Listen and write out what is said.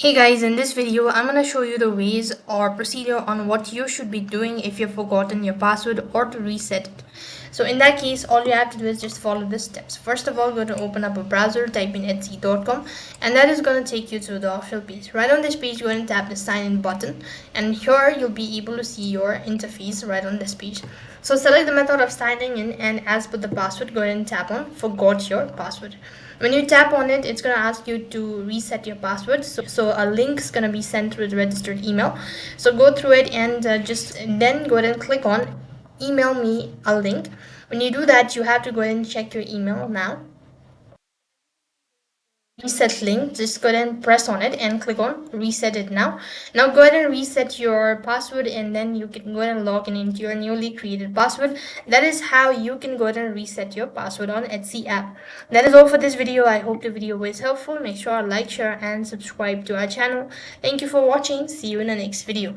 Hey guys, in this video, I'm going to show you the ways or procedure on what you should be doing if you've forgotten your password or to reset it. So in that case, all you have to do is just follow the steps. First of all, go to open up a browser, type in etsy.com, and that is going to take you to the official page. Right on this page, go and tap the sign in button, and here you'll be able to see your interface right on this page. So select the method of signing in, and as per the password, go ahead and tap on forgot your password. When you tap on it, it's going to ask you to reset your password. So a link is going to be sent through the registered email. So go through it and just then go ahead and click on email me a link. When you do that, you have to go ahead and check your email now. Reset link, just go ahead and press on it and click on reset it now. Go ahead and reset your password, and then you can go ahead and log in into your newly created password. That is how you can go ahead and reset your password on Etsy app. That is all for this video. I hope the video was helpful. Make sure to like, share and subscribe to our channel. Thank you for watching. See you in the next video.